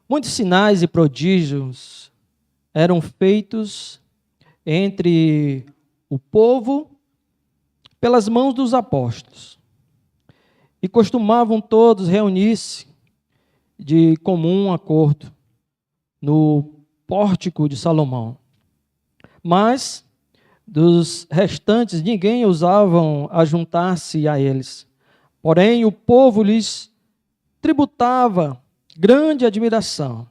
Muitos sinais e prodígios eram feitos entre o povo pelas mãos dos apóstolos. E costumavam todos reunir-se de comum acordo no pórtico de Salomão. Mas dos restantes ninguém ousavam ajuntar-se a eles. Porém, o povo lhes tributava grande admiração.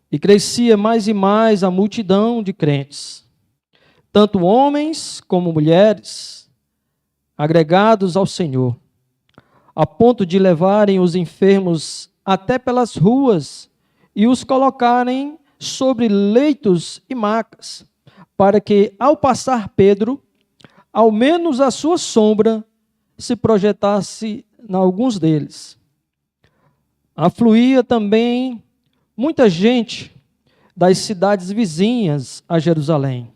E crescia mais e mais a multidão de crentes, tanto homens como mulheres, agregados ao Senhor, a ponto de levarem os enfermos até pelas ruas e os colocarem sobre leitos e macas, para que, ao passar Pedro, ao menos a sua sombra se projetasse em alguns deles. Afluía também muita gente das cidades vizinhas a Jerusalém,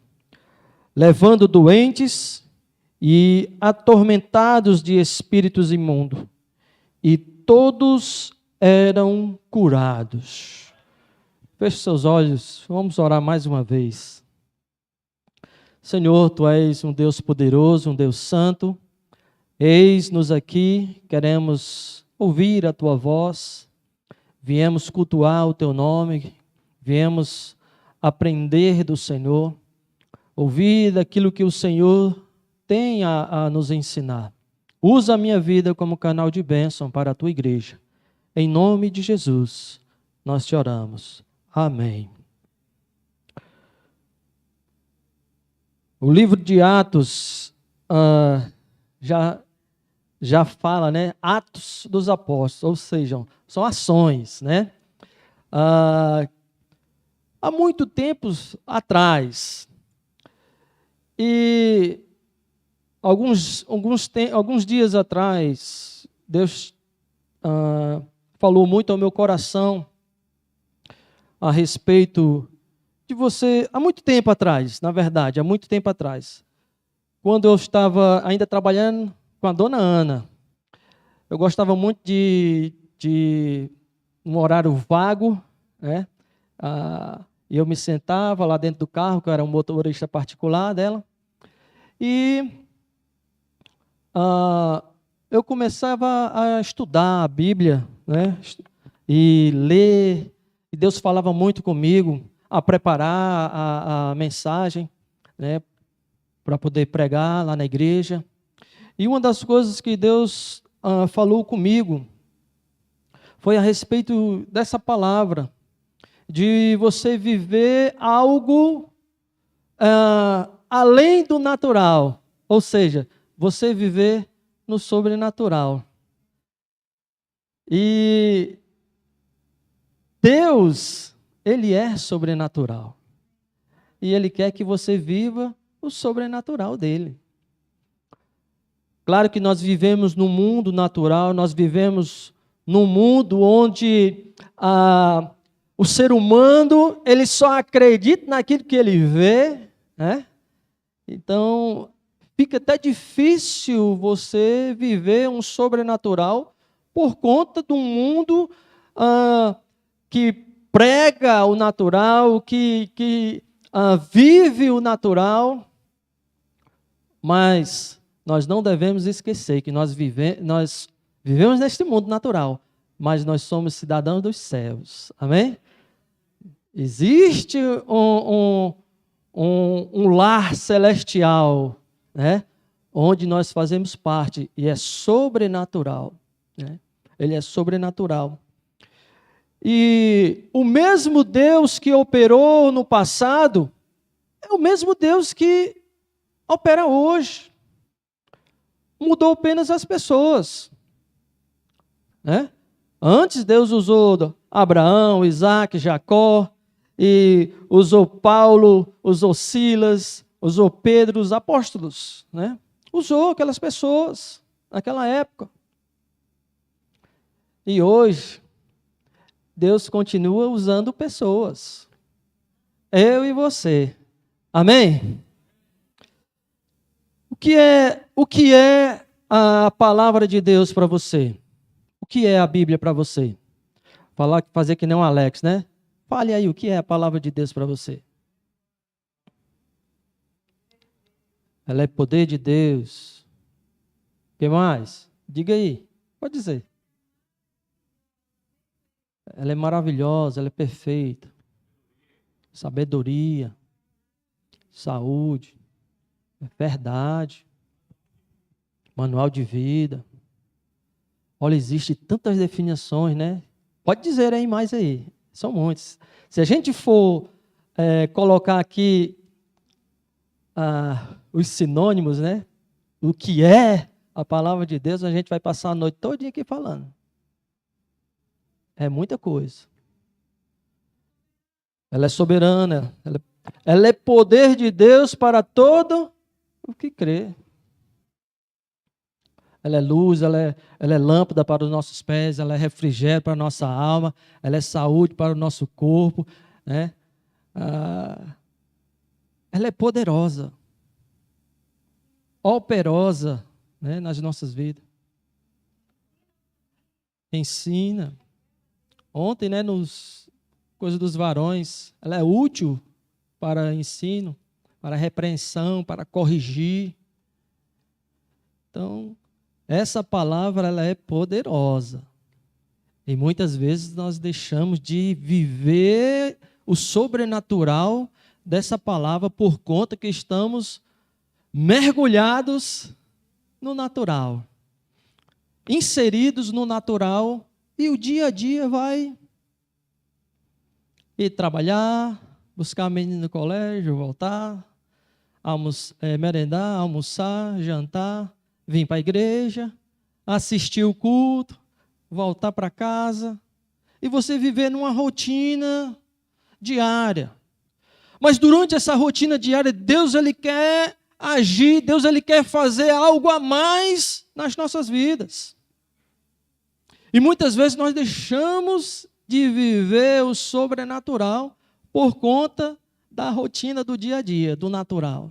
levando doentes e atormentados de espíritos imundos, e todos eram curados. Feche seus olhos, vamos orar mais uma vez. Senhor, Tu és um Deus poderoso, um Deus santo. Eis-nos aqui, queremos ouvir a Tua voz, viemos cultuar o Teu nome, viemos aprender do Senhor, ouvir daquilo que o Senhor tem a nos ensinar. Usa a minha vida como canal de bênção para a Tua igreja. Em nome de Jesus, nós te oramos. Amém. O livro de Atos já fala, né? Atos dos apóstolos, ou seja, são ações, né? Há muito tempo atrás, e alguns dias atrás, Deus falou muito ao meu coração a respeito de você, há muito tempo atrás, na verdade, há muito tempo atrás, quando eu estava ainda trabalhando com a dona Ana. Eu gostava muito de um horário vago, né? E eu me sentava lá dentro do carro, que eu era um motorista particular dela, e eu começava a estudar a Bíblia, né? E ler, e Deus falava muito comigo, a preparar a mensagem, né? Para poder pregar lá na igreja. E uma das coisas que Deus falou comigo foi a respeito dessa palavra, de você viver algo além do natural, ou seja, você viver no sobrenatural. E Deus, Ele é sobrenatural. E Ele quer que você viva o sobrenatural dEle. Claro que nós vivemos num mundo natural, nós vivemos num mundo onde o ser humano, ele só acredita naquilo que ele vê, né? Então, fica até difícil você viver um sobrenatural por conta de um mundo que prega o natural, que vive o natural. Mas nós não devemos esquecer que nós vivemos neste mundo natural, mas nós somos cidadãos dos céus. Amém? Existe um lar celestial, né? Onde nós fazemos parte, e é sobrenatural, né? Ele é sobrenatural. E o mesmo Deus que operou no passado é o mesmo Deus que opera hoje. Mudou apenas as pessoas, né? Antes Deus usou Abraão, Isaac, Jacó, e usou Paulo, usou Silas, usou Pedro, os apóstolos, né? Usou aquelas pessoas naquela época. E hoje, Deus continua usando pessoas. Eu e você. Amém? O que é a palavra de Deus para você? O que é a Bíblia para você? fazer que nem um Alex, né? Fale aí o que é a palavra de Deus para você. Ela é poder de Deus. O que mais? Diga aí. Pode dizer. Ela é maravilhosa, ela é perfeita. Sabedoria, saúde, verdade, manual de vida. Olha, existe tantas definições, né? Pode dizer aí mais aí. São muitas. Se a gente for colocar aqui os sinônimos, né? O que é a palavra de Deus, a gente vai passar a noite todinha aqui falando. É muita coisa. Ela é soberana. Ela é poder de Deus para todo o que crê. Ela é luz, ela é lâmpada para os nossos pés, ela é refrigério para a nossa alma, ela é saúde para o nosso corpo, né? Ela é poderosa, operosa, né, nas nossas vidas. Ensina. Ontem, né, nos coisas dos varões, ela é útil para ensino, para repreensão, para corrigir. Então, essa palavra ela é poderosa. E muitas vezes nós deixamos de viver o sobrenatural dessa palavra por conta que estamos mergulhados no natural, inseridos no natural, e o dia a dia vai ir trabalhar, buscar a menina no colégio, voltar, merendar, almoçar, jantar, vir para a igreja, assistir o culto, voltar para casa, e você viver numa rotina diária. Mas durante essa rotina diária, Deus ele quer agir, Deus ele quer fazer algo a mais nas nossas vidas. E muitas vezes nós deixamos de viver o sobrenatural por conta da rotina do dia a dia, do natural.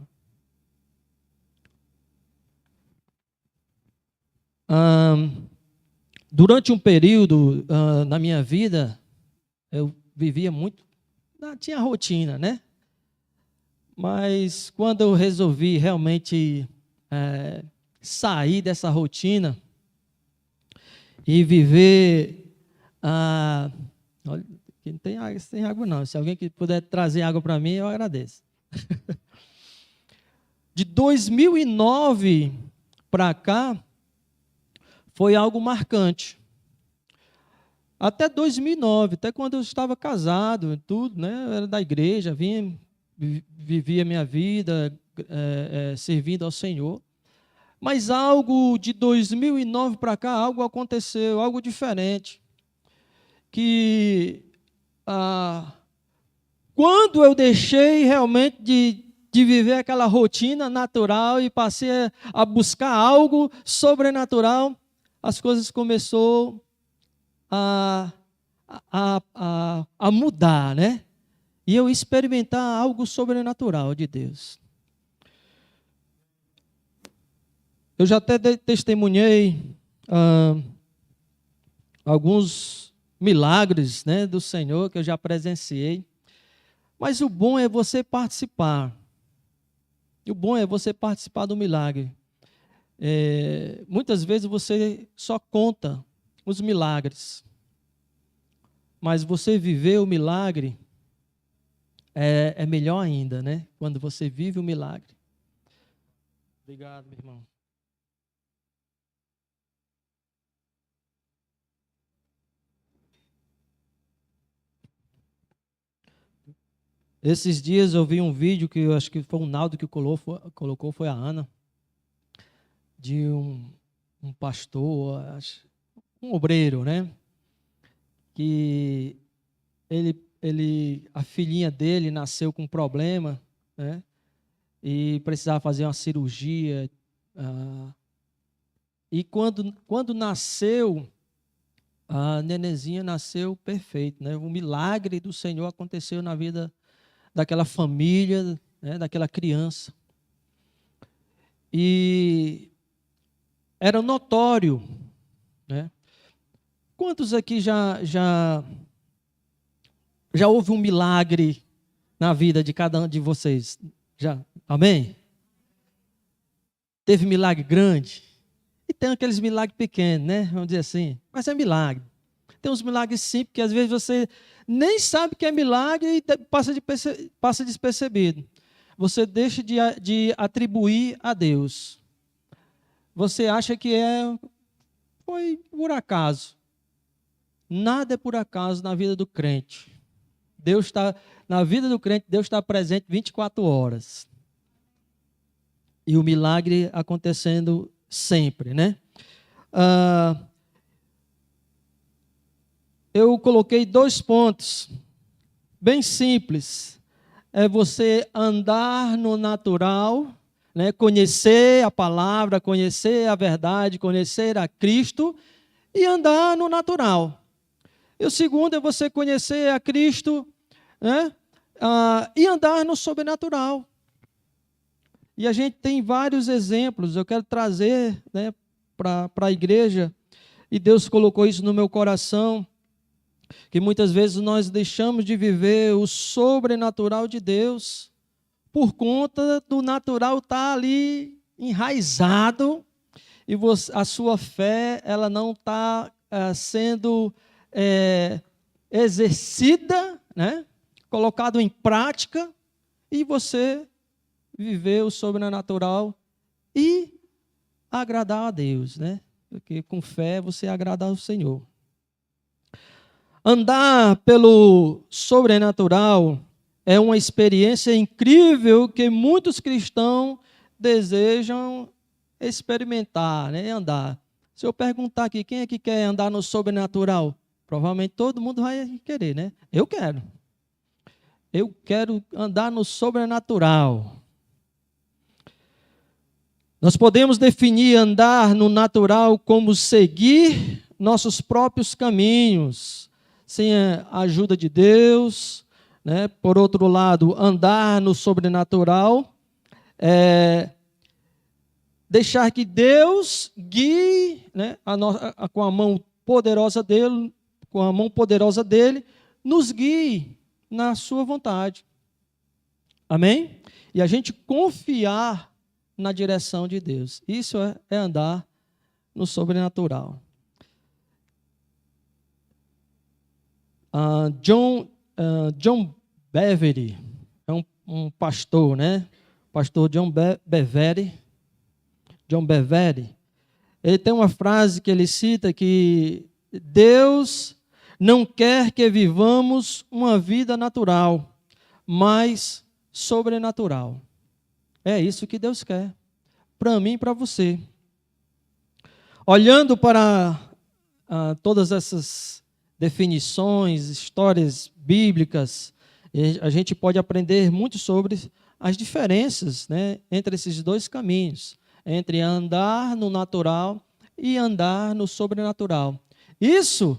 Durante um período na minha vida, eu vivia muito, tinha rotina, né? Mas quando eu resolvi realmente sair dessa rotina e viver... olha, aqui não tem água não. Se alguém que puder trazer água para mim, eu agradeço. De 2009 para cá, foi algo marcante. Até 2009, até quando eu estava casado, tudo, né? Eu era da igreja, vivia minha vida servindo ao Senhor. Mas algo de 2009 para cá, algo aconteceu, algo diferente. Que quando eu deixei realmente de viver aquela rotina natural e passei a buscar algo sobrenatural, as coisas começaram a mudar, né? E eu experimentar algo sobrenatural de Deus. Eu já até testemunhei alguns milagres, né, do Senhor que eu já presenciei. Mas o bom é você participar. O bom é você participar do milagre. Muitas vezes você só conta os milagres. Mas você viver o milagre é melhor ainda, né? Quando você vive o milagre. Obrigado, meu irmão. Esses dias eu vi um vídeo que eu acho que foi o Naldo que colocou, foi a Ana, de um pastor, um obreiro, né? Que a filhinha dele nasceu com um problema, né? E precisava fazer uma cirurgia. E quando nasceu, a nenenzinha nasceu perfeita, né? Um milagre do Senhor aconteceu na vida daquela família, né? Daquela criança. E era notório, né? Quantos aqui já houve um milagre na vida de cada um de vocês? Já? Amém? Teve milagre grande? E tem aqueles milagres pequenos, né? Vamos dizer assim. Mas é milagre. Tem uns milagres simples que às vezes você nem sabe que é milagre e passa despercebido. Você deixa de atribuir a Deus. Você acha que foi por acaso. Nada é por acaso na vida do crente. Na vida do crente, Deus está presente 24 horas. E o milagre acontecendo sempre, né? Eu coloquei 2 pontos, bem simples. É você andar no natural, né? Conhecer a palavra, conhecer a verdade, conhecer a Cristo e andar no natural. E o segundo é você conhecer a Cristo, né? E andar no sobrenatural. E a gente tem vários exemplos, eu quero trazer, né, para a igreja, e Deus colocou isso no meu coração, que muitas vezes nós deixamos de viver o sobrenatural de Deus, por conta do natural estar ali enraizado, e a sua fé ela não está sendo exercida, né, colocado em prática, e você viver o sobrenatural e agradar a Deus, né? Porque com fé você agrada ao Senhor. Andar pelo sobrenatural é uma experiência incrível que muitos cristãos desejam experimentar, né? Andar. Se eu perguntar aqui, quem é que quer andar no sobrenatural? Provavelmente todo mundo vai querer, né? Eu quero. Eu quero andar no sobrenatural. Nós podemos definir andar no natural como seguir nossos próprios caminhos, sem a ajuda de Deus, né? Por outro lado, andar no sobrenatural é deixar que Deus guie, né? Com a mão poderosa dele, nos guie na sua vontade. Amém? E a gente confiar na direção de Deus. Isso é andar no sobrenatural. John Bevere é um pastor, né? Pastor John Bevere. Ele tem uma frase que ele cita que Deus não quer que vivamos uma vida natural, mas sobrenatural. É isso que Deus quer, para mim e para você. Olhando para todas essas definições, histórias bíblicas, a gente pode aprender muito sobre as diferenças, né, entre esses 2 caminhos, entre andar no natural e andar no sobrenatural. Isso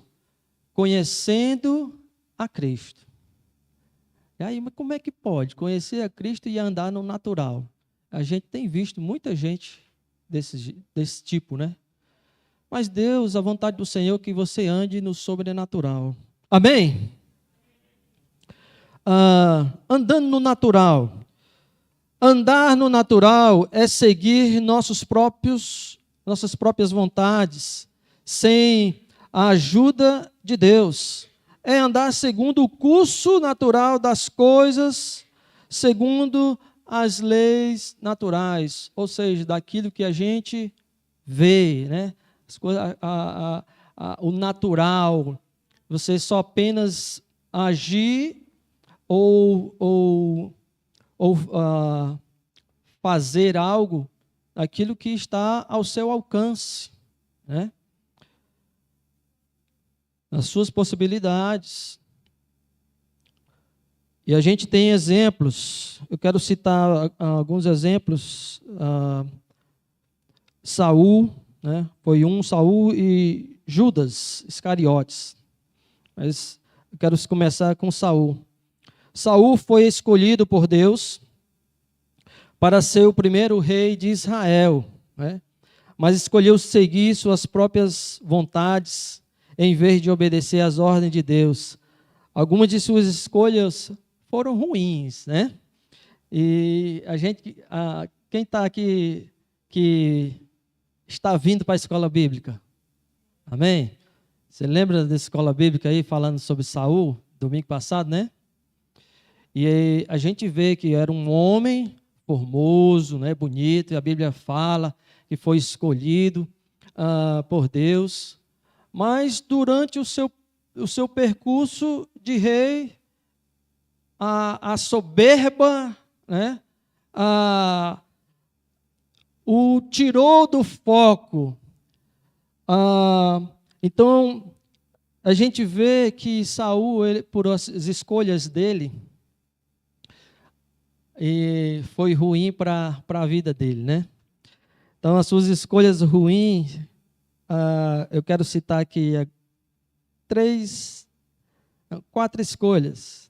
conhecendo a Cristo. E aí, mas como é que pode conhecer a Cristo e andar no natural? A gente tem visto muita gente desse tipo, né? Mas Deus, a vontade do Senhor é que você ande no sobrenatural. Amém? Andando no natural. Andar no natural é seguir nossas próprias vontades, sem a ajuda de Deus. É andar segundo o curso natural das coisas, segundo as leis naturais, ou seja, daquilo que a gente vê, né? As coisas, o natural, você só apenas agir ou fazer algo, aquilo que está ao seu alcance, né? As suas possibilidades. E a gente tem exemplos, eu quero citar alguns exemplos. Saul, né? Foi Saul e Judas Iscariotes. Mas eu quero começar com Saul. Saul foi escolhido por Deus para ser o primeiro rei de Israel, né? Mas escolheu seguir suas próprias vontades em vez de obedecer às ordens de Deus. Algumas de suas escolhas foram ruins, né? E quem está aqui que está vindo para a escola bíblica? Amém? Você lembra da escola bíblica aí falando sobre Saul, domingo passado, né? E aí, a gente vê que era um homem formoso, né, bonito, e a Bíblia fala que foi escolhido por Deus, mas durante o seu percurso de rei, a soberba, né, o tirou do foco. Então, a gente vê que Saul, por as escolhas dele, e foi ruim para a vida dele, né? Então, as suas escolhas ruins, eu quero citar aqui quatro escolhas.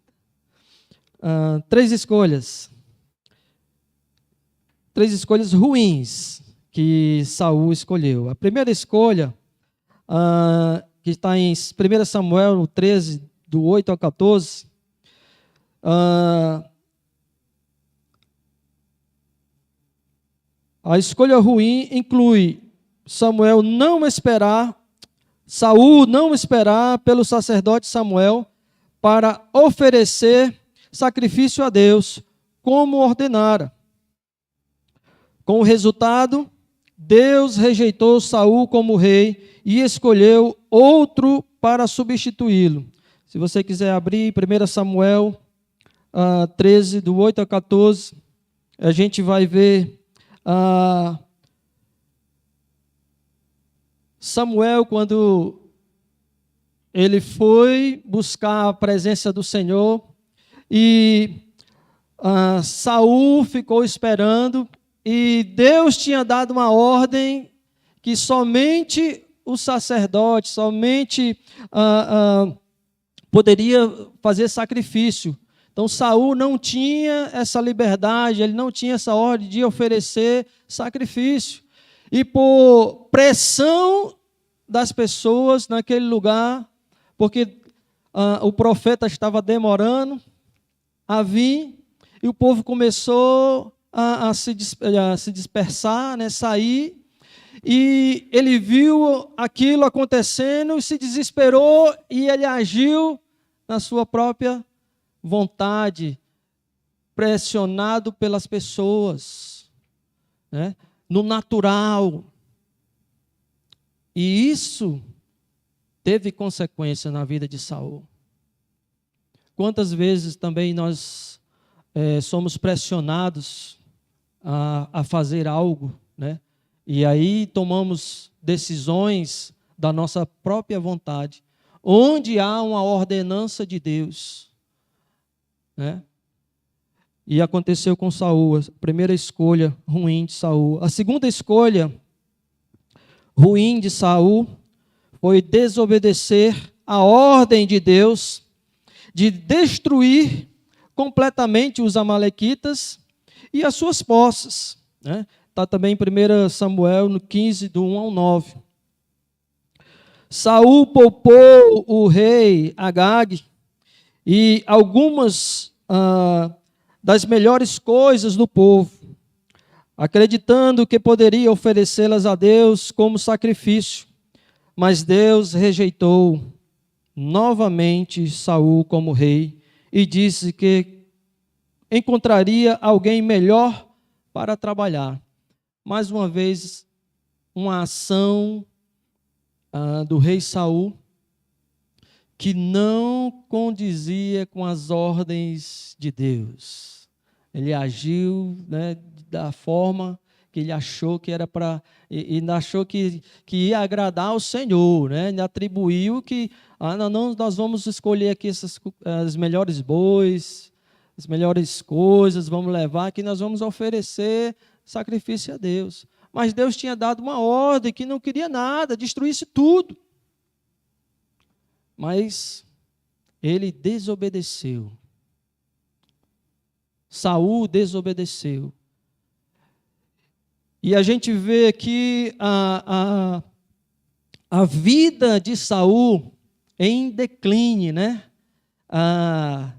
Três escolhas ruins que Saul escolheu. A primeira escolha, que está em 1 Samuel 13, do 8 ao 14, a escolha ruim inclui Saul não esperar pelo sacerdote Samuel para oferecer sacrifício a Deus, como ordenara. Com o resultado, Deus rejeitou Saul como rei e escolheu outro para substituí-lo. Se você quiser abrir 1 Samuel 13, do 8 a 14, a gente vai ver Samuel, quando ele foi buscar a presença do Senhor, e Saul ficou esperando, e Deus tinha dado uma ordem que somente o sacerdote, poderia fazer sacrifício. Então Saul não tinha essa liberdade, ele não tinha essa ordem de oferecer sacrifício. E por pressão das pessoas naquele lugar, porque o profeta estava demorando a vir, e o povo começou a se dispersar, né, sair, e ele viu aquilo acontecendo, se desesperou, e ele agiu na sua própria vontade, pressionado pelas pessoas, né, no natural. E isso teve consequência na vida de Saul. Quantas vezes também nós somos pressionados a fazer algo, né? E aí tomamos decisões da nossa própria vontade, onde há uma ordenança de Deus, né? E aconteceu com Saul, a primeira escolha ruim de Saul. A segunda escolha ruim de Saul foi desobedecer a ordem de Deus de destruir completamente os amalequitas e as suas posses, né? Está também em 1 Samuel, no 15, do 1 ao 9. Saul poupou o rei Agag e algumas das melhores coisas do povo, acreditando que poderia oferecê-las a Deus como sacrifício. Mas Deus rejeitou novamente Saul como rei e disse que encontraria alguém melhor para trabalhar. Mais uma vez, uma ação do rei Saul que não condizia com as ordens de Deus. Ele agiu, né, da forma que ele achou que era para, e achou que ia agradar ao Senhor, né? Ele atribuiu que não, nós vamos escolher aqui as melhores bois, as melhores coisas, vamos levar aqui, nós vamos oferecer sacrifício a Deus. Mas Deus tinha dado uma ordem que não queria nada, destruísse tudo. Mas ele desobedeceu. Saul desobedeceu. E a gente vê aqui a vida de Saul em declínio, né? A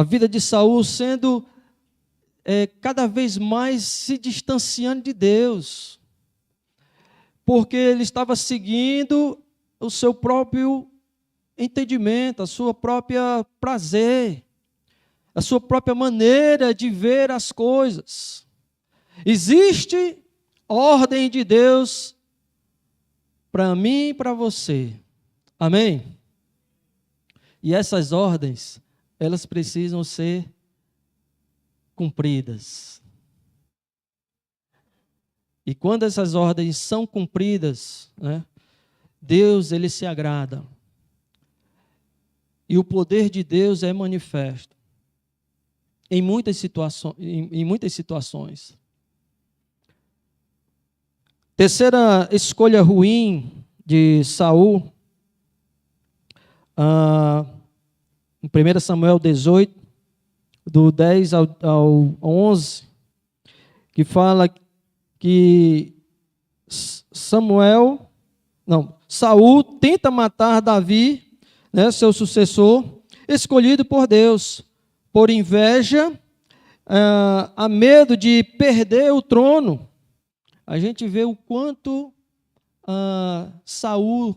vida de Saul sendo cada vez mais se distanciando de Deus, porque ele estava seguindo o seu próprio entendimento, a sua própria prazer, a sua própria maneira de ver as coisas. Existe ordem de Deus para mim e para você. Amém? E essas ordens, elas precisam ser cumpridas. E quando essas ordens são cumpridas, né, Deus, ele se agrada. E o poder de Deus é manifesto em muitas situações. Terceira escolha ruim de Saul, em 1 Samuel 18, do 10 ao 11, que fala que Saul tenta matar Davi, né, seu sucessor, escolhido por Deus, por inveja, a medo de perder o trono. A gente vê o quanto Saul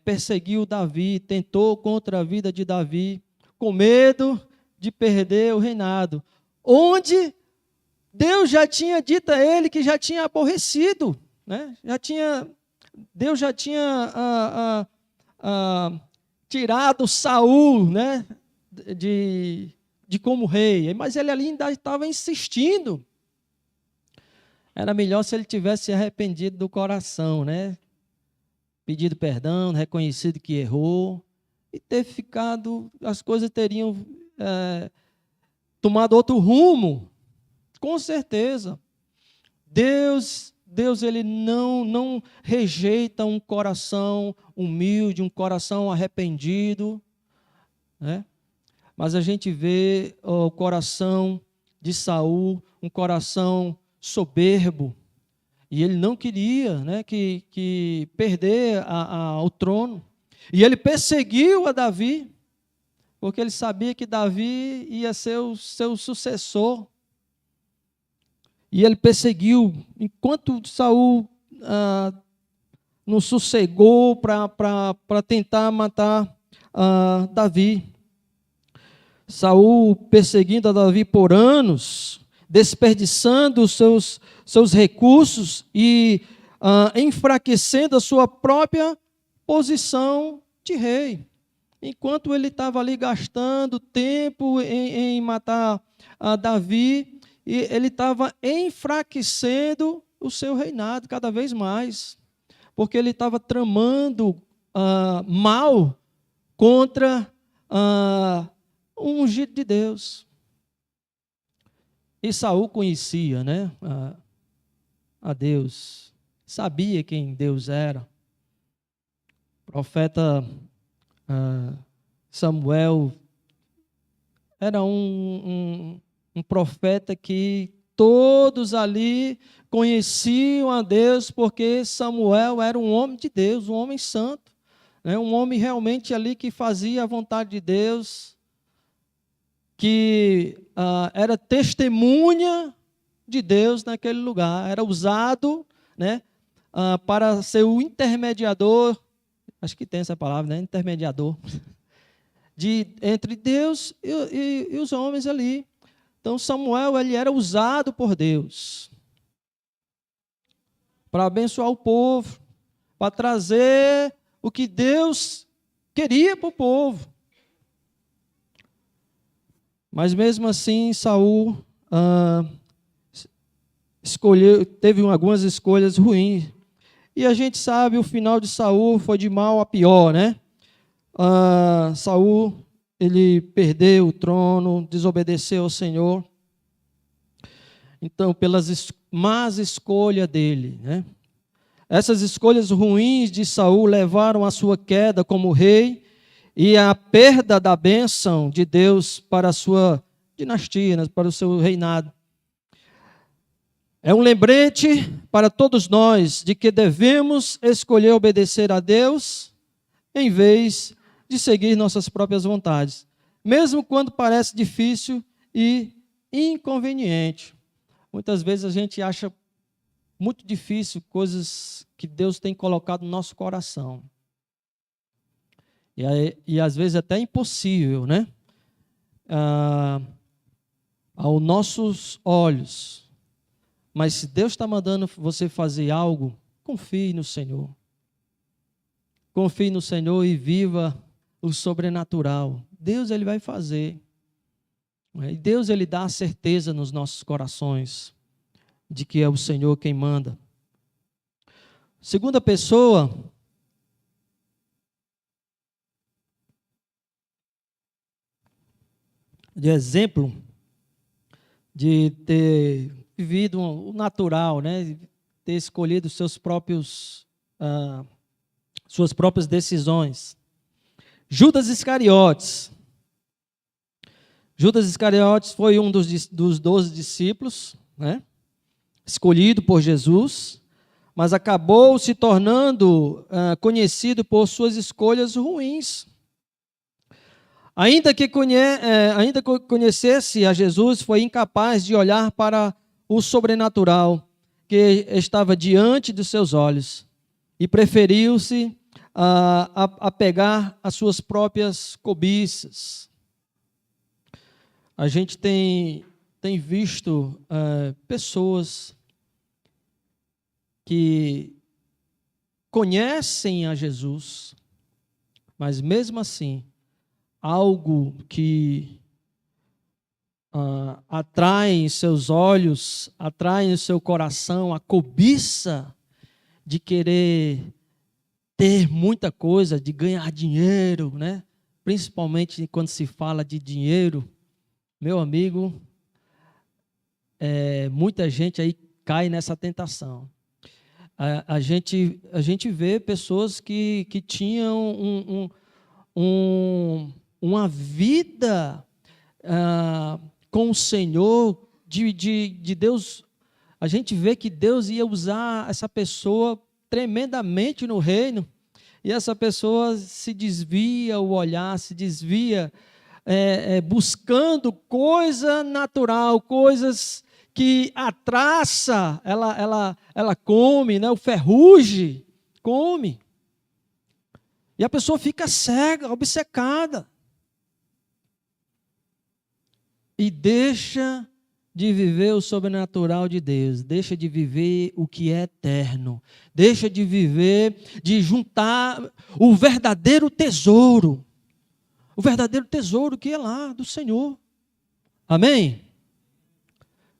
perseguiu Davi, tentou contra a vida de Davi, com medo de perder o reinado, onde Deus já tinha dito a ele que já tinha aborrecido, né? Deus já tinha tirado Saul, né, de como rei, mas ele ali ainda estava insistindo. Era melhor se ele tivesse se arrependido do coração, né? Pedido perdão, reconhecido que errou, e ter ficado, as coisas teriam tomado outro rumo, com certeza. Deus ele não rejeita um coração humilde, um coração arrependido, né? Mas a gente vê o coração de Saul, um coração soberbo, e ele não queria, né, que perder o trono. E ele perseguiu a Davi, porque ele sabia que Davi ia ser o seu sucessor. E ele perseguiu, enquanto Saul não sossegou para tentar matar Davi. Saul perseguindo a Davi por anos, desperdiçando os seus recursos e enfraquecendo a sua própria posição de rei. Enquanto ele estava ali gastando tempo em matar Davi, e ele estava enfraquecendo o seu reinado cada vez mais, porque ele estava tramando mal contra o ungido de Deus. E Saul conhecia, né, a Deus, sabia quem Deus era. O profeta Samuel era um profeta que todos ali conheciam a Deus, porque Samuel era um homem de Deus, um homem santo, né? Um homem realmente ali que fazia a vontade de Deus, que era testemunha de Deus naquele lugar, era usado, né, para ser o intermediador, acho que tem essa palavra, né, intermediador, entre Deus e os homens ali. Então Samuel, ele era usado por Deus para abençoar o povo, para trazer o que Deus queria para o povo. Mas mesmo assim, Saul teve algumas escolhas ruins. E a gente sabe, o final de Saul foi de mal a pior, né? Saul, ele perdeu o trono, desobedeceu ao Senhor. Então, pelas más escolhas dele, né? Essas escolhas ruins de Saul levaram à sua queda como rei e à perda da bênção de Deus para a sua dinastia, para o seu reinado. É um lembrete para todos nós de que devemos escolher obedecer a Deus em vez de seguir nossas próprias vontades, mesmo quando parece difícil e inconveniente. Muitas vezes a gente acha muito difícil coisas que Deus tem colocado no nosso coração. E às vezes até impossível, né? Aos nossos olhos. Mas se Deus está mandando você fazer algo, confie no Senhor. Confie no Senhor e viva o sobrenatural. Deus, Ele vai fazer. E Deus, Ele dá a certeza nos nossos corações de que é o Senhor quem manda. Segunda pessoa, de exemplo, de ter vivido o natural, né? Ter escolhido suas próprias decisões. Judas Iscariotes. Judas Iscariotes foi um dos 12 discípulos, né? Escolhido por Jesus, mas acabou se tornando conhecido por suas escolhas ruins. Ainda que conhecesse a Jesus, foi incapaz de olhar para o sobrenatural que estava diante dos seus olhos e preferiu-se apegar às suas próprias cobiças. A gente tem visto pessoas que conhecem a Jesus, mas mesmo assim, algo que atrai em seus olhos, atrai em seu coração, a cobiça de querer ter muita coisa, de ganhar dinheiro, né? Principalmente quando se fala de dinheiro, meu amigo, muita gente aí cai nessa tentação. A gente vê pessoas que tinham uma vida com o Senhor, de Deus. A gente vê que Deus ia usar essa pessoa tremendamente no reino, e essa pessoa se desvia o olhar, se desvia buscando coisa natural, coisas que a traça, ela come, né? O ferrugem come. E a pessoa fica cega, obcecada. E deixa de viver o sobrenatural de Deus, deixa de viver o que é eterno, deixa de viver, de juntar o verdadeiro tesouro que é lá do Senhor. Amém?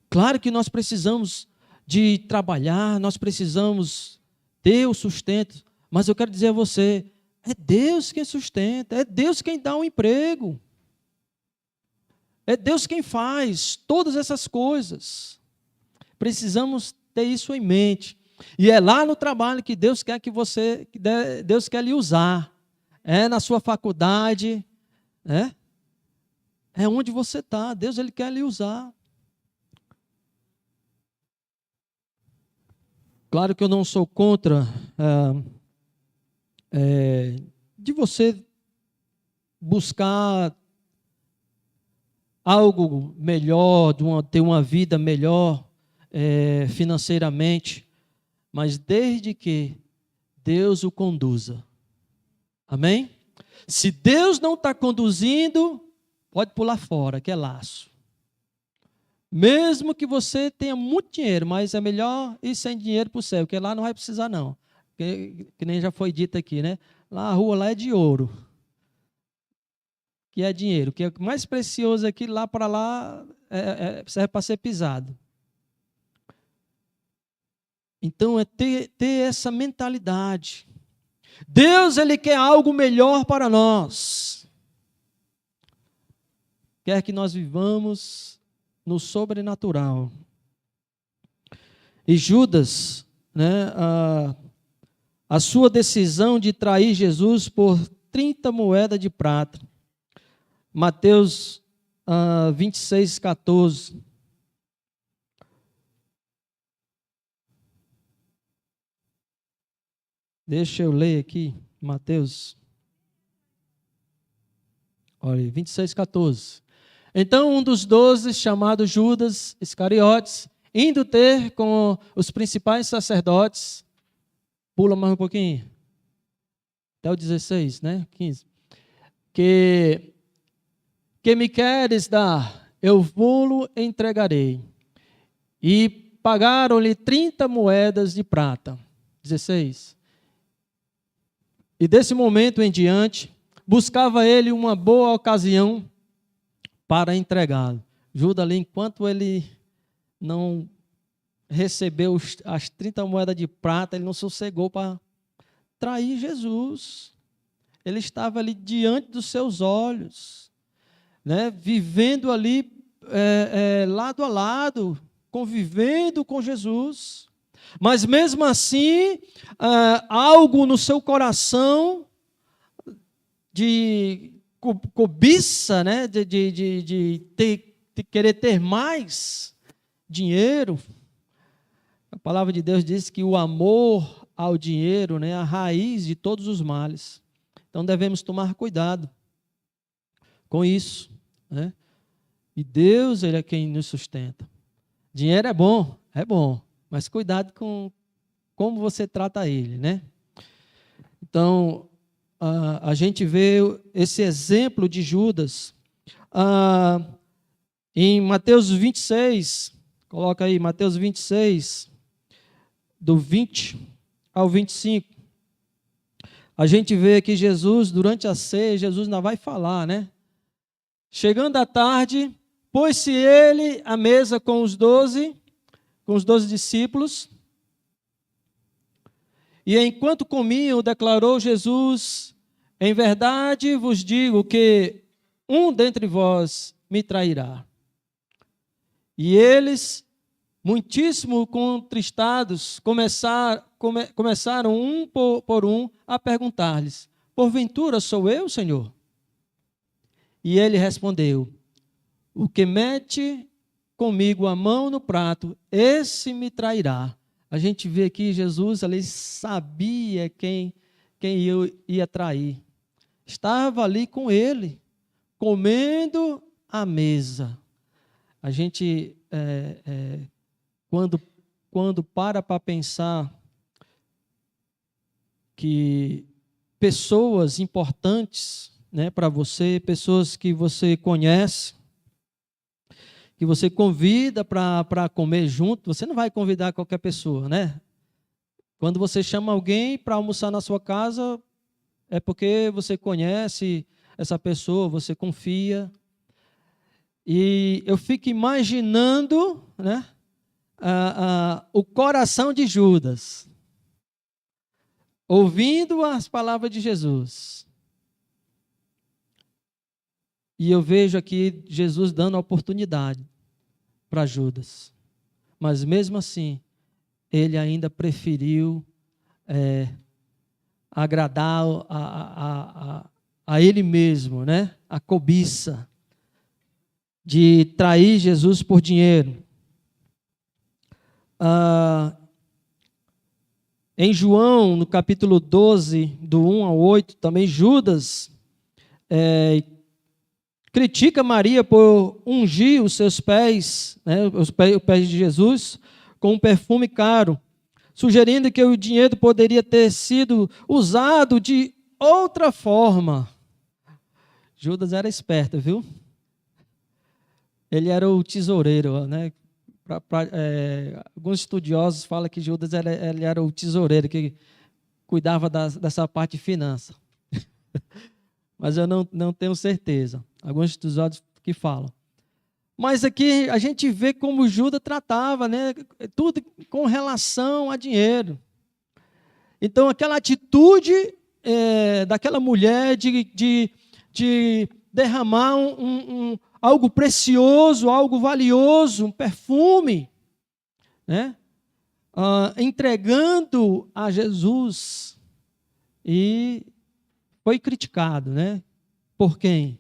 Claro que nós precisamos de trabalhar, nós precisamos ter o sustento, mas eu quero dizer a você, é Deus quem sustenta, é Deus quem dá um emprego. É Deus quem faz todas essas coisas. Precisamos ter isso em mente. E é lá no trabalho que Deus quer Deus quer lhe usar. É na sua faculdade, é onde você está. Deus, Ele quer lhe usar. Claro que eu não sou contra de você buscar algo melhor, ter uma vida melhor financeiramente, mas desde que Deus o conduza. Amém? Se Deus não está conduzindo, pode pular fora, que é laço. Mesmo que você tenha muito dinheiro, mas é melhor ir sem dinheiro para o céu, porque lá não vai precisar não. Que nem já foi dito aqui, né? Lá a rua lá é de ouro. Que é dinheiro, que é o mais precioso aqui, lá para lá, serve para ser pisado. Então, é ter essa mentalidade. Deus, Ele quer algo melhor para nós. Quer que nós vivamos no sobrenatural. E Judas, né, a sua decisão de trair Jesus por 30 moedas de prata. Mateus 26, 14. Deixa eu ler aqui, Mateus. Olha, 26:14. Então um dos 12, chamado Judas Iscariotes, indo ter com os principais sacerdotes, pula mais um pouquinho, até o 16, né? 15. Que me queres dar, eu vou-lo entregarei. E pagaram-lhe 30 moedas de prata. 16. E desse momento em diante, buscava ele uma boa ocasião para entregá-lo. Judas ali, enquanto ele não recebeu as 30 moedas de prata, ele não sossegou para trair Jesus. Ele estava ali diante dos seus olhos, né, vivendo ali lado a lado, convivendo com Jesus. Mas mesmo assim, algo no seu coração de cobiça, né, de querer ter mais dinheiro. A palavra de Deus diz que o amor ao dinheiro, né, é a raiz de todos os males. Então devemos tomar cuidado com isso, né? E Deus, Ele é quem nos sustenta. Dinheiro é bom, mas cuidado com como você trata ele, né? Então, a gente vê esse exemplo de Judas em Mateus 26, coloca aí, Mateus 26, do 20 ao 25. A gente vê que Jesus, durante a ceia, Jesus ainda vai falar, né? Chegando à tarde, pôs-se ele à mesa com os 12 discípulos, e enquanto comiam, declarou Jesus: em verdade vos digo que um dentre vós me trairá. E eles, muitíssimo contristados, começaram um por um a perguntar-lhes: porventura sou eu, Senhor? E ele respondeu: o que mete comigo a mão no prato, esse me trairá. A gente vê aqui Jesus ali sabia quem ia trair. Estava ali com ele, comendo à mesa. A gente, quando para pensar que pessoas importantes, né, para você, pessoas que você conhece, que você convida para comer junto, você não vai convidar qualquer pessoa, né? Quando você chama alguém para almoçar na sua casa, é porque você conhece essa pessoa, você confia. E eu fico imaginando, né, o coração de Judas, ouvindo as palavras de Jesus. E eu vejo aqui Jesus dando a oportunidade para Judas. Mas mesmo assim, ele ainda preferiu agradar a ele mesmo, né? A cobiça de trair Jesus por dinheiro. Em João, no capítulo 12, do 1 ao 8, também Judas critica Maria por ungir os seus pés, né, os pés de Jesus, com um perfume caro, sugerindo que o dinheiro poderia ter sido usado de outra forma. Judas era esperto, viu? Ele era o tesoureiro, né? Alguns estudiosos falam que Judas ele era o tesoureiro que cuidava dessa parte de finança. Mas eu não tenho certeza. Alguns estudiosos que falam. Mas aqui a gente vê como Judas tratava, né? Tudo com relação a dinheiro. Então, aquela atitude daquela mulher de derramar algo precioso, algo valioso, um perfume, né? Entregando a Jesus, e foi criticado, né? Por quem?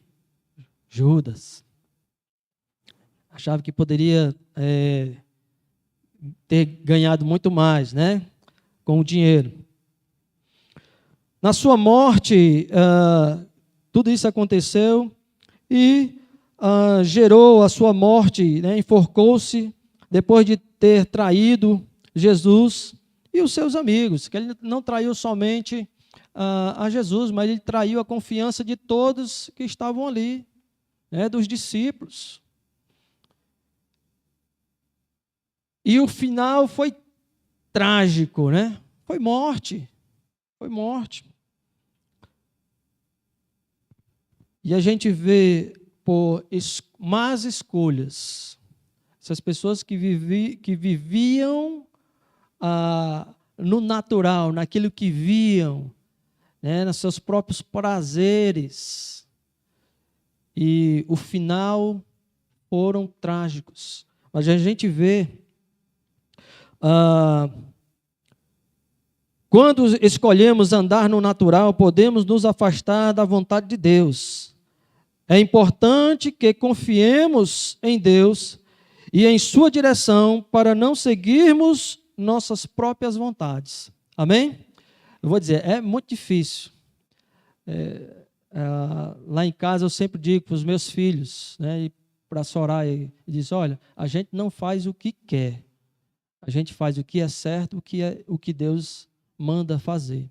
Judas. Achava que poderia ter ganhado muito mais, né? Com o dinheiro. Na sua morte, tudo isso aconteceu e gerou a sua morte, né? Enforcou-se depois de ter traído Jesus e os seus amigos, que ele não traiu somente a Jesus, mas ele traiu a confiança de todos que estavam ali, né? Dos discípulos. E o final foi trágico, né? Foi morte. Foi morte. E a gente vê por más escolhas, essas pessoas que viviam no natural, naquilo que viam, né, nos seus próprios prazeres. E o final foram trágicos. Mas a gente vê, quando escolhemos andar no natural, podemos nos afastar da vontade de Deus. É importante que confiemos em Deus e em sua direção para não seguirmos nossas próprias vontades. Amém? Eu vou dizer, é muito difícil. Lá em casa eu sempre digo para os meus filhos, né, e para a Soraya, diz, olha, a gente não faz o que quer. A gente faz o que é certo, o que Deus manda fazer.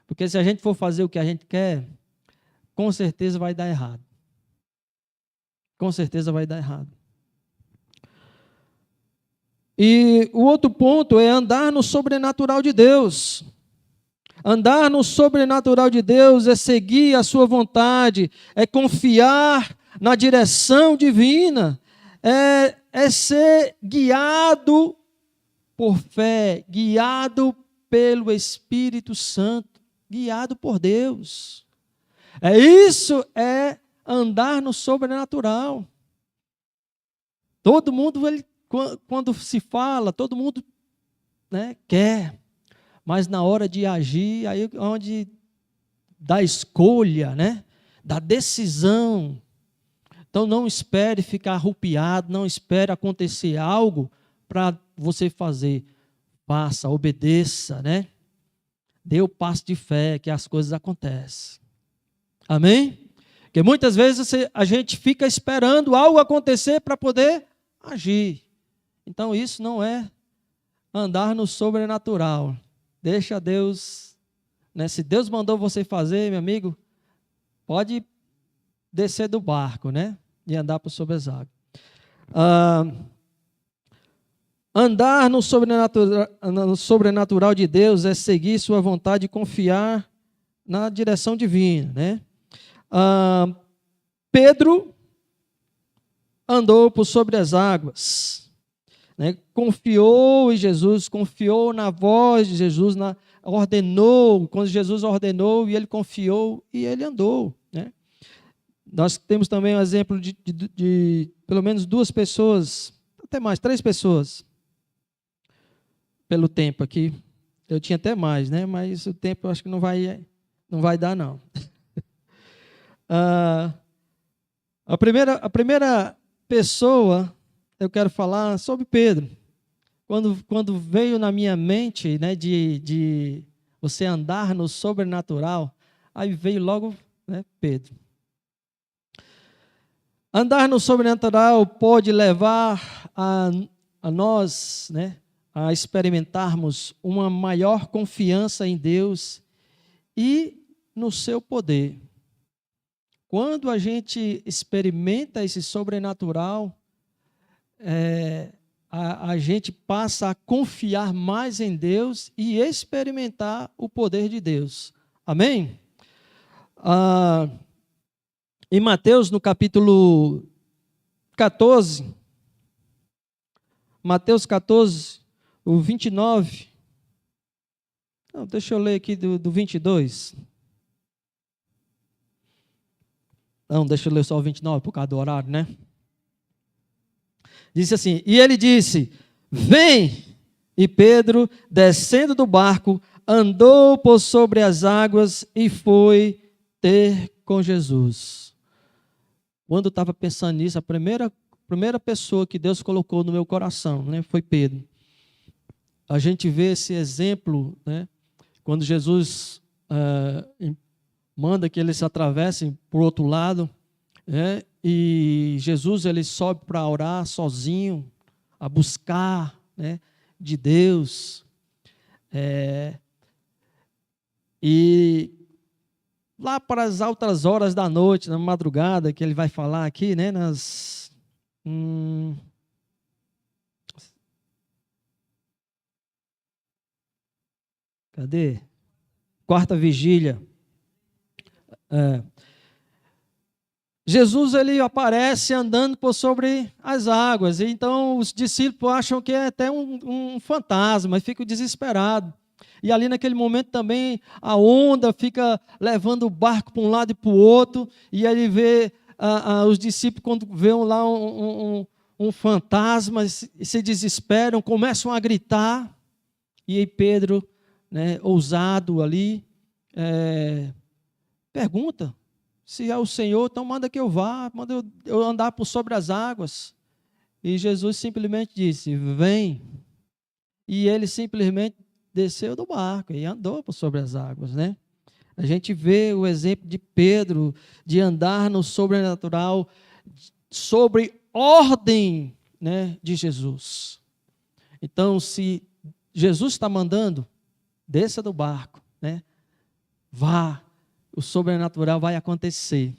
Porque se a gente for fazer o que a gente quer, com certeza vai dar errado. Com certeza vai dar errado. E o outro ponto é andar no sobrenatural de Deus. Andar no sobrenatural de Deus é seguir a sua vontade, é confiar na direção divina, é ser guiado por fé, guiado pelo Espírito Santo, guiado por Deus. Isso é andar no sobrenatural. Todo mundo, quando se fala, todo mundo, né, quer, mas na hora de agir, aí onde da escolha, né, da decisão. Então não espere ficar arrupiado, não espere acontecer algo para você fazer. Faça, obedeça, né? Dê o passo de fé que as coisas acontecem. Amém? Porque muitas vezes a gente fica esperando algo acontecer para poder agir. Então isso não é andar no sobrenatural. Deixa Deus, né? Se Deus mandou você fazer, meu amigo, pode descer do barco, né? E andar por sobre as águas. Andar no sobrenatural de Deus é seguir sua vontade e confiar na direção divina, né? Pedro andou por sobre as águas, né? Confiou em Jesus, confiou na voz de Jesus, ordenou, quando Jesus ordenou, e ele confiou e ele andou, né? Nós temos também um exemplo de pelo menos 2 pessoas, até mais, 3 pessoas, pelo tempo aqui. Eu tinha até mais, né? Mas o tempo eu acho que não vai dar, não. A primeira pessoa, eu quero falar sobre Pedro. Quando veio na minha mente, né, de você andar no sobrenatural, aí veio logo, né, Pedro. Andar no sobrenatural pode levar a nós, né, a experimentarmos uma maior confiança em Deus e no seu poder. Quando a gente experimenta esse sobrenatural, a gente passa a confiar mais em Deus e experimentar o poder de Deus. Amém? Em Mateus, no capítulo 14, Mateus 14, o 29. Não, deixa eu ler aqui do 22. Não, deixa eu ler só o 29, por causa do horário, né? Disse assim, e ele disse, vem! E Pedro, descendo do barco, andou por sobre as águas e foi ter com Jesus. Quando eu estava pensando nisso, a primeira pessoa que Deus colocou no meu coração, né, foi Pedro. A gente vê esse exemplo, né, quando Jesus manda que eles atravessem para o outro lado, né? E Jesus ele sobe para orar sozinho, a buscar, né, de Deus. E lá para as altas horas da noite, na madrugada, que ele vai falar aqui, né, cadê? Quarta vigília. Jesus ele aparece andando por sobre as águas, e então os discípulos acham que é até um fantasma, e ficam desesperados. E ali naquele momento também a onda fica levando o barco para um lado e para o outro, e ele vê os discípulos, quando vê lá um fantasma, se desesperam, começam a gritar, e aí Pedro, né, ousado ali, pergunta: se é o Senhor, então manda que eu vá, manda eu andar por sobre as águas. E Jesus simplesmente disse: vem. E ele simplesmente desceu do barco e andou por sobre as águas, né? A gente vê o exemplo de Pedro, de andar no sobrenatural, sobre ordem, né, de Jesus. Então, se Jesus está mandando, desça do barco, né? Vá. O sobrenatural vai acontecer.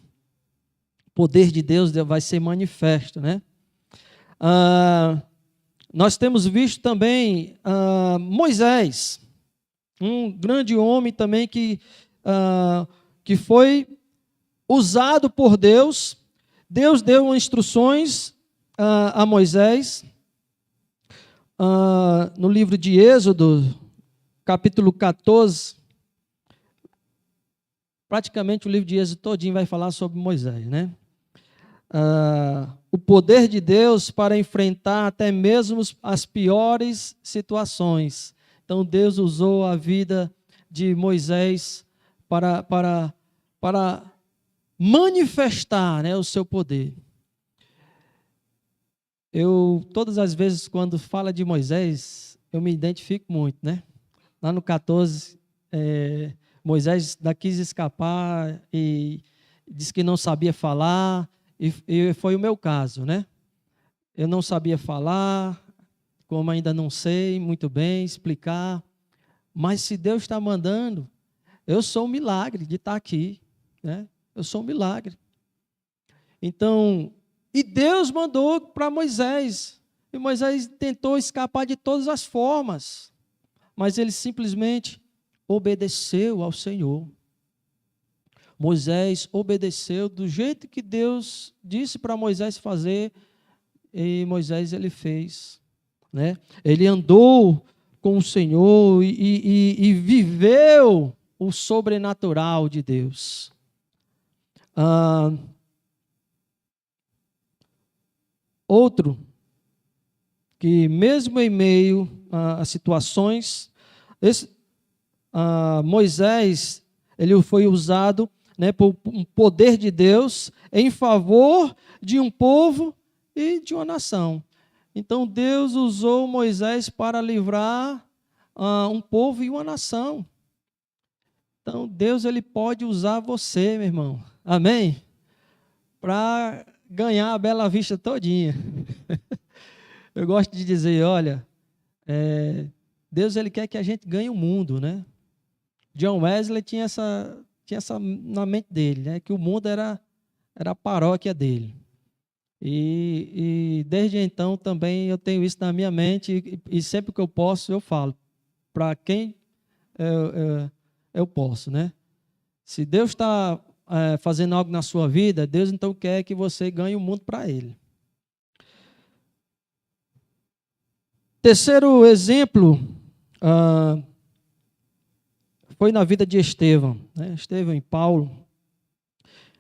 O poder de Deus vai ser manifesto, né? Nós temos visto também Moisés, um grande homem também que foi usado por Deus. Deus deu instruções a Moisés. No livro de Êxodo, capítulo 14, praticamente o livro de Êxodo todinho vai falar sobre Moisés, né? O poder de Deus para enfrentar até mesmo as piores situações. Então Deus usou a vida de Moisés para manifestar, né, o seu poder. Todas as vezes quando fala de Moisés, eu me identifico muito, né? Lá no 14, Moisés quis escapar e disse que não sabia falar, e foi o meu caso, né? Eu não sabia falar, como ainda não sei muito bem explicar, mas se Deus está mandando, eu sou um milagre de estar aqui, né? Eu sou um milagre. Então, e Deus mandou para Moisés, e Moisés tentou escapar de todas as formas, mas ele simplesmente obedeceu ao Senhor. Moisés obedeceu do jeito que Deus disse para Moisés fazer, e Moisés ele fez, né? Ele andou com o Senhor e viveu o sobrenatural de Deus. Outro, que mesmo em meio a situações, Moisés ele foi usado, né, por um poder de Deus em favor de um povo e de uma nação. Então Deus usou Moisés para livrar um povo e uma nação. Então Deus ele pode usar você, meu irmão, amém? Para ganhar a Bela Vista todinha. Eu gosto de dizer, olha, Deus ele quer que a gente ganhe o mundo, né? John Wesley tinha essa na mente dele, né? Que o mundo era a paróquia dele. E desde então também eu tenho isso na minha mente, e sempre que eu posso eu falo para quem eu posso, né? Se Deus está fazendo algo na sua vida, Deus então quer que você ganhe o mundo para Ele. Terceiro exemplo foi na vida de Estevão, né? Estevão e Paulo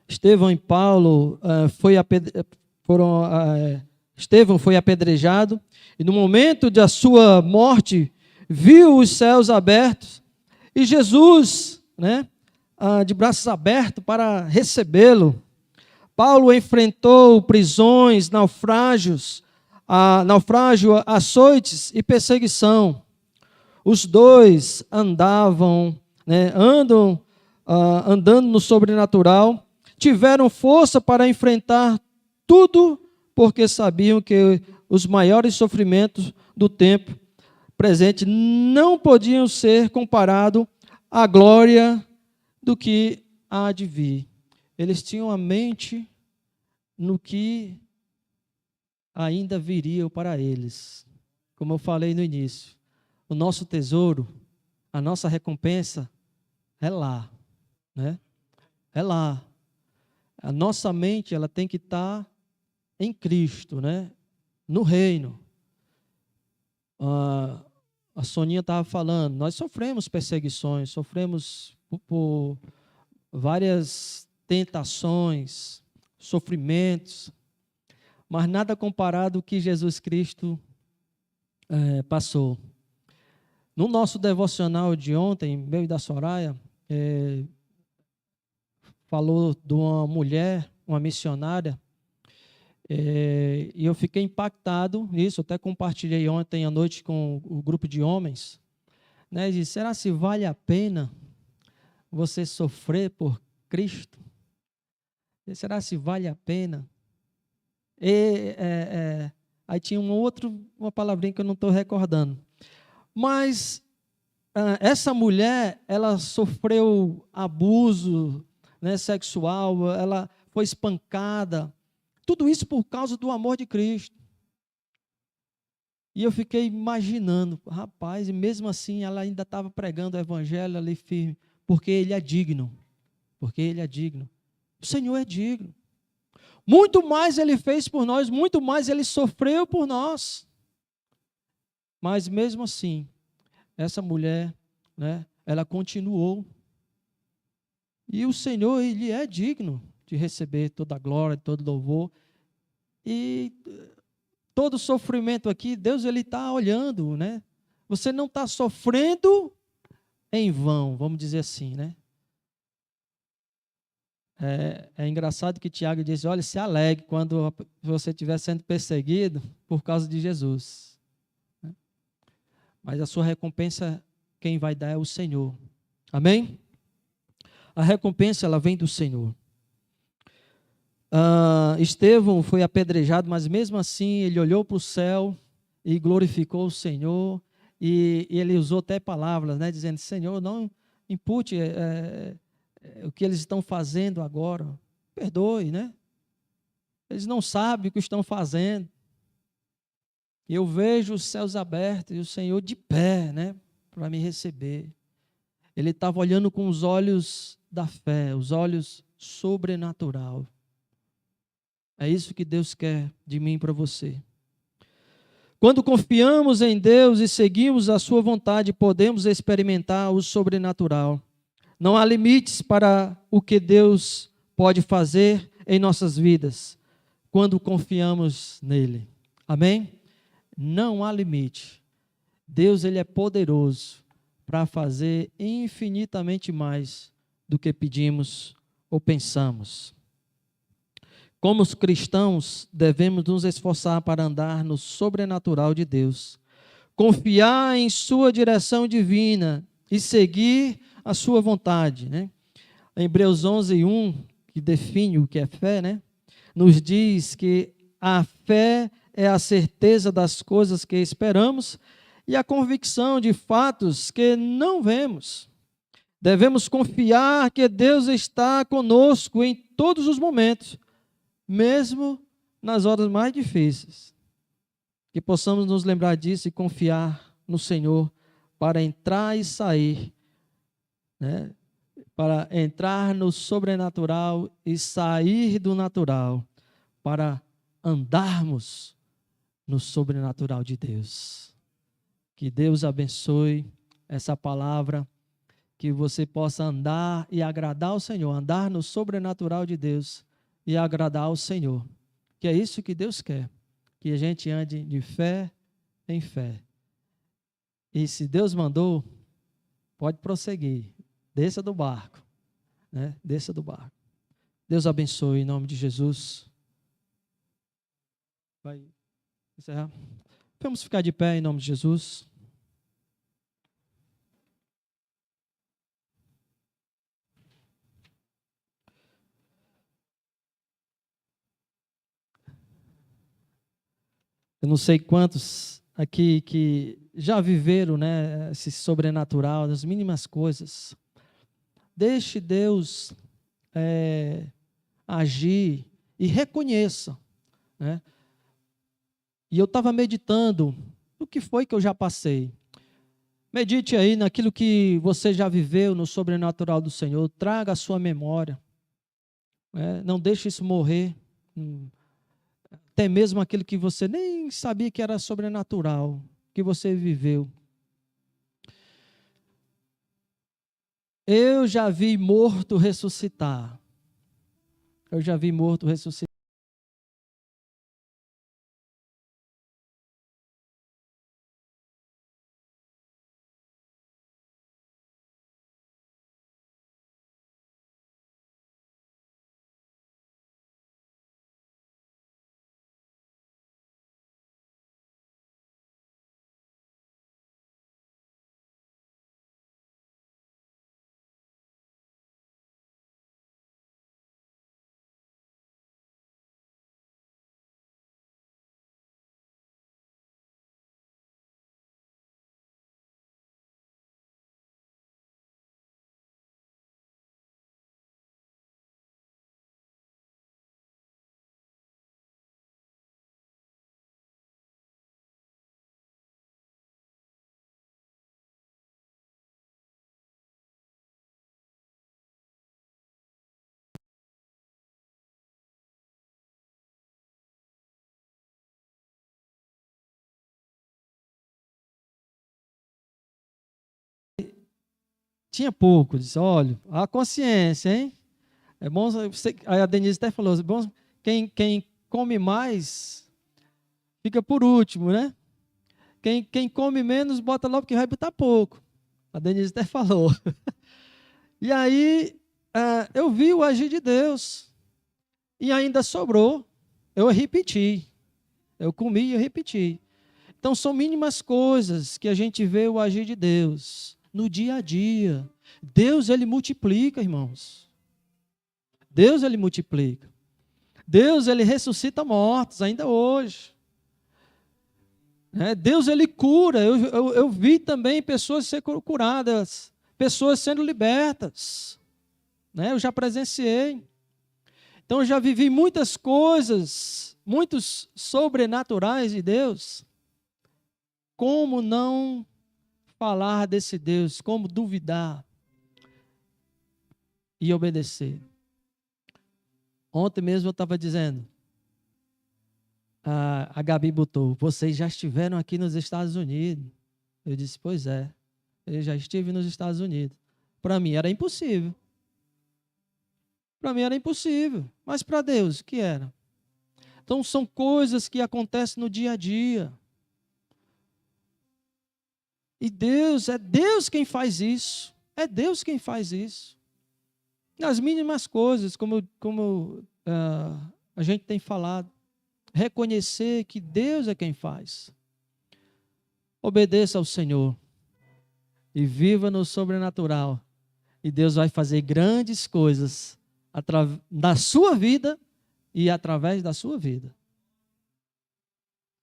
Estevão foi apedrejado, e no momento da sua morte viu os céus abertos e Jesus, né, de braços abertos para recebê-lo. Paulo enfrentou prisões, naufrágio, açoites e perseguição. Os dois andavam né, andando no sobrenatural, tiveram força para enfrentar tudo, porque sabiam que os maiores sofrimentos do tempo presente não podiam ser comparados à glória do que há de vir. Eles tinham a mente no que ainda viria para eles. Como eu falei no início, o nosso tesouro, a nossa recompensa é lá, né? É lá. A nossa mente, ela tem que estar em Cristo, né? No reino. A Soninha estava falando, nós sofremos perseguições, sofremos por várias tentações, sofrimentos, mas nada comparado ao que Jesus Cristo passou. No nosso devocional de ontem, meu e da Soraya, falou de uma mulher, uma missionária, e eu fiquei impactado nisso, até compartilhei ontem à noite com o grupo de homens, né, e disse, será se vale a pena você sofrer por Cristo? Será se vale a pena? Aí tinha uma palavrinha que eu não estou recordando. Mas essa mulher, ela sofreu abuso, né, sexual, ela foi espancada. Tudo isso por causa do amor de Cristo. E eu fiquei imaginando, rapaz, e mesmo assim ela ainda estava pregando o evangelho ali firme, porque Ele é digno. Porque Ele é digno. O Senhor é digno. Muito mais Ele fez por nós, muito mais Ele sofreu por nós. Mas mesmo assim, essa mulher, né, ela continuou. E o Senhor, Ele é digno de receber toda a glória, todo louvor. E todo sofrimento aqui, Deus Ele está olhando, né? Você não está sofrendo em vão, vamos dizer assim, né? É engraçado que Tiago diz, olha, se alegre quando você estiver sendo perseguido por causa de Jesus. Mas a sua recompensa, quem vai dar é o Senhor. Amém? A recompensa, ela vem do Senhor. Estevão foi apedrejado, mas mesmo assim ele olhou para o céu e glorificou o Senhor. E ele usou até palavras, né, dizendo, Senhor, não impute o que eles estão fazendo agora. Perdoe, né? Eles não sabem o que estão fazendo. E eu vejo os céus abertos e o Senhor de pé, né, para me receber. Ele estava olhando com os olhos da fé, os olhos sobrenatural. É isso que Deus quer de mim para você. Quando confiamos em Deus e seguimos a sua vontade, podemos experimentar o sobrenatural. Não há limites para o que Deus pode fazer em nossas vidas, quando confiamos nele. Amém? Não há limite. Deus, ele é poderoso para fazer infinitamente mais do que pedimos ou pensamos. Como os cristãos, devemos nos esforçar para andar no sobrenatural de Deus, confiar em sua direção divina e seguir a sua vontade, né? Hebreus 11:1, que define o que é fé, né, nos diz que a fé é a certeza das coisas que esperamos e a convicção de fatos que não vemos. Devemos confiar que Deus está conosco em todos os momentos, mesmo nas horas mais difíceis. Que possamos nos lembrar disso e confiar no Senhor para entrar e sair, né? Para entrar no sobrenatural e sair do natural, para andarmos no sobrenatural de Deus. Que Deus abençoe essa palavra, que você possa andar e agradar ao Senhor, andar no sobrenatural de Deus e agradar ao Senhor. Que é isso que Deus quer, que a gente ande de fé em fé. E se Deus mandou, pode prosseguir. Desça do barco, né? Desça do barco. Deus abençoe em nome de Jesus. Vai encerrar. Vamos ficar de pé em nome de Jesus. Eu não sei quantos aqui que já viveram, né, esse sobrenatural, das mínimas coisas. Deixe Deus agir e reconheça, né? E eu estava meditando no que foi que eu já passei. Medite aí naquilo que você já viveu no sobrenatural do Senhor. Traga a sua memória, né? Não deixe isso morrer. Até mesmo aquilo que você nem sabia que era sobrenatural, que você viveu. Eu já vi morto ressuscitar. Eu já vi morto ressuscitar. Tinha pouco, disse, olha, a consciência, hein? É bom, aí a Denise até falou, é bom, quem come mais, fica por último, né? Quem come menos, bota logo porque vai botar pouco. A Denise até falou. E aí, eu vi o agir de Deus, e ainda sobrou, eu repeti. Eu comi e eu repeti. Então, são mínimas coisas que a gente vê o agir de Deus no dia a dia. Deus, Ele multiplica, irmãos. Deus, Ele multiplica. Deus, Ele ressuscita mortos ainda hoje. Deus, Ele cura. Eu vi também pessoas serem curadas, pessoas sendo libertas. Eu já presenciei. Então, eu já vivi muitas coisas, muitos sobrenaturais de Deus. Como não falar desse Deus? Como duvidar e obedecer? Ontem mesmo eu estava dizendo, a Gabi botou, vocês já estiveram aqui nos Estados Unidos. Eu disse, pois é, eu já estive nos Estados Unidos. Para mim era impossível. Para mim era impossível, mas para Deus, o que era? Então são coisas que acontecem no dia a dia. E Deus, é Deus quem faz isso. É Deus quem faz isso. Nas mínimas coisas, como a gente tem falado. Reconhecer que Deus é quem faz. Obedeça ao Senhor. E viva no sobrenatural. E Deus vai fazer grandes coisas na sua vida e através da sua vida.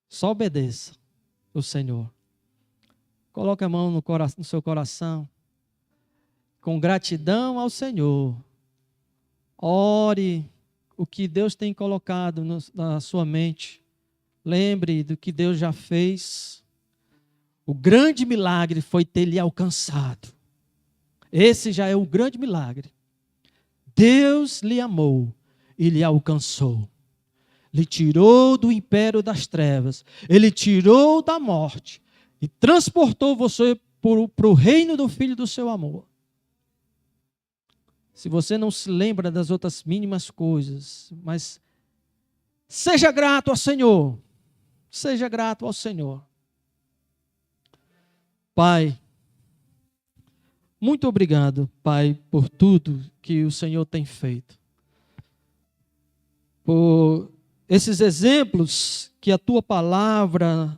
Só obedeça o Senhor. Coloque a mão no seu coração. Com gratidão ao Senhor. Ore o que Deus tem colocado na sua mente. Lembre do que Deus já fez. O grande milagre foi ter lhe alcançado. Esse já é o grande milagre. Deus lhe amou e lhe alcançou. Lhe tirou do império das trevas. Ele tirou da morte e transportou você para o reino do Filho do seu amor. Se você não se lembra das outras mínimas coisas, mas seja grato ao Senhor. Seja grato ao Senhor. Pai, muito obrigado, Pai, por tudo que o Senhor tem feito. Por esses exemplos que a Tua palavra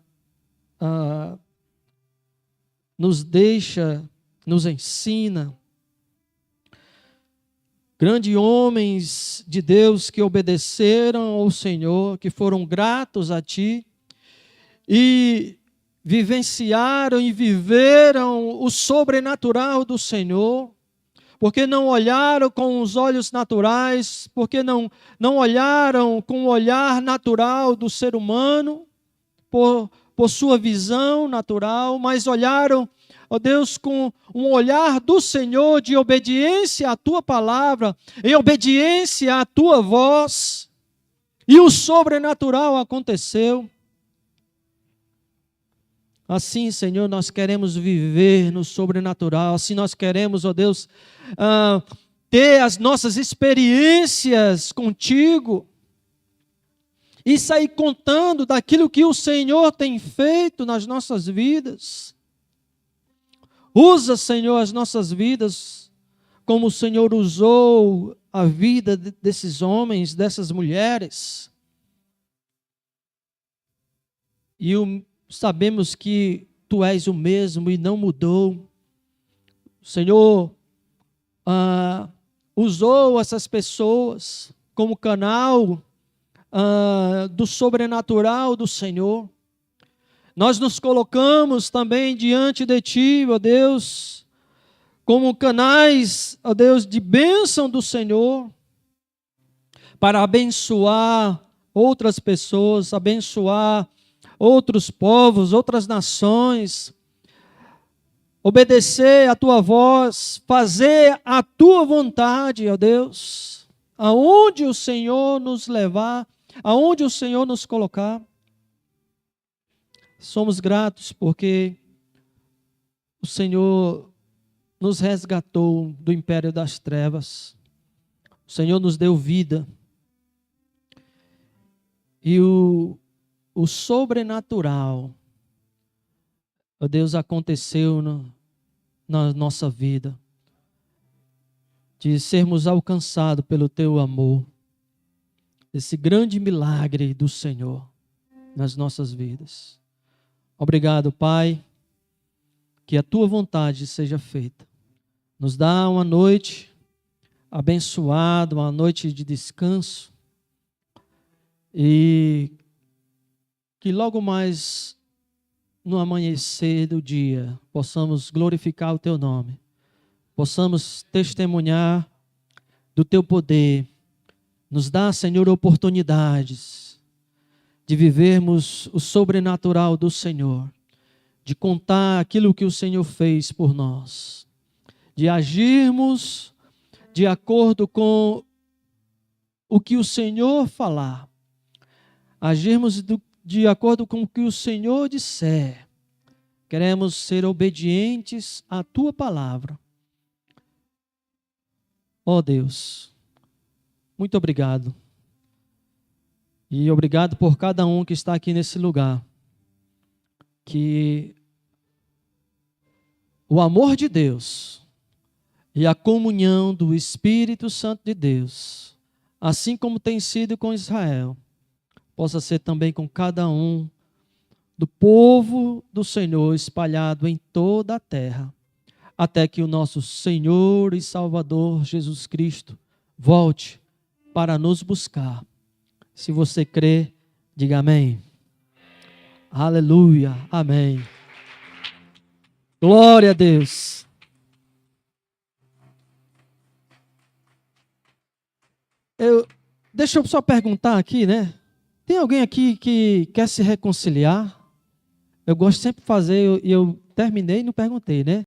nos deixa, nos ensina. Grandes homens de Deus que obedeceram ao Senhor, que foram gratos a Ti e vivenciaram e viveram o sobrenatural do Senhor, porque não olharam com os olhos naturais, porque não olharam com o olhar natural do ser humano, por sua visão natural, mas olharam, ó Deus, com um olhar do Senhor de obediência à Tua palavra, em obediência à Tua voz, e o sobrenatural aconteceu. Assim, Senhor, nós queremos viver no sobrenatural, assim nós queremos, ó Deus, ter as nossas experiências contigo, e sair contando daquilo que o Senhor tem feito nas nossas vidas. Usa, Senhor, as nossas vidas como o Senhor usou a vida desses homens, dessas mulheres. E sabemos que Tu és o mesmo e não mudou. O Senhor usou essas pessoas como canal do sobrenatural do Senhor. Nós nos colocamos também diante de Ti, ó Deus, como canais, ó Deus, de bênção do Senhor, para abençoar outras pessoas, abençoar outros povos, outras nações, obedecer a Tua voz, fazer a Tua vontade, ó Deus, aonde o Senhor nos levar, aonde o Senhor nos colocar. Somos gratos porque o Senhor nos resgatou do império das trevas. O Senhor nos deu vida. E o sobrenatural, ó Deus, aconteceu na nossa vida, de sermos alcançados pelo Teu amor, esse grande milagre do Senhor nas nossas vidas. Obrigado, Pai, que a Tua vontade seja feita. Nos dá uma noite abençoada, uma noite de descanso, e que logo mais no amanhecer do dia possamos glorificar o Teu nome, possamos testemunhar do Teu poder. Nos dá, Senhor, oportunidades de vivermos o sobrenatural do Senhor, de contar aquilo que o Senhor fez por nós, de agirmos de acordo com o que o Senhor falar, agirmos de acordo com o que o Senhor disser. Queremos ser obedientes à Tua palavra. Ó Deus, muito obrigado. E obrigado por cada um que está aqui nesse lugar. Que o amor de Deus e a comunhão do Espírito Santo de Deus, assim como tem sido com Israel, possa ser também com cada um do povo do Senhor espalhado em toda a terra, até que o nosso Senhor e Salvador Jesus Cristo volte para nos buscar. Se você crê, diga amém. Aleluia, amém. Glória a Deus. Deixa eu só perguntar aqui, né? Tem alguém aqui que quer se reconciliar? Eu gosto sempre de fazer, e eu terminei e não perguntei, né?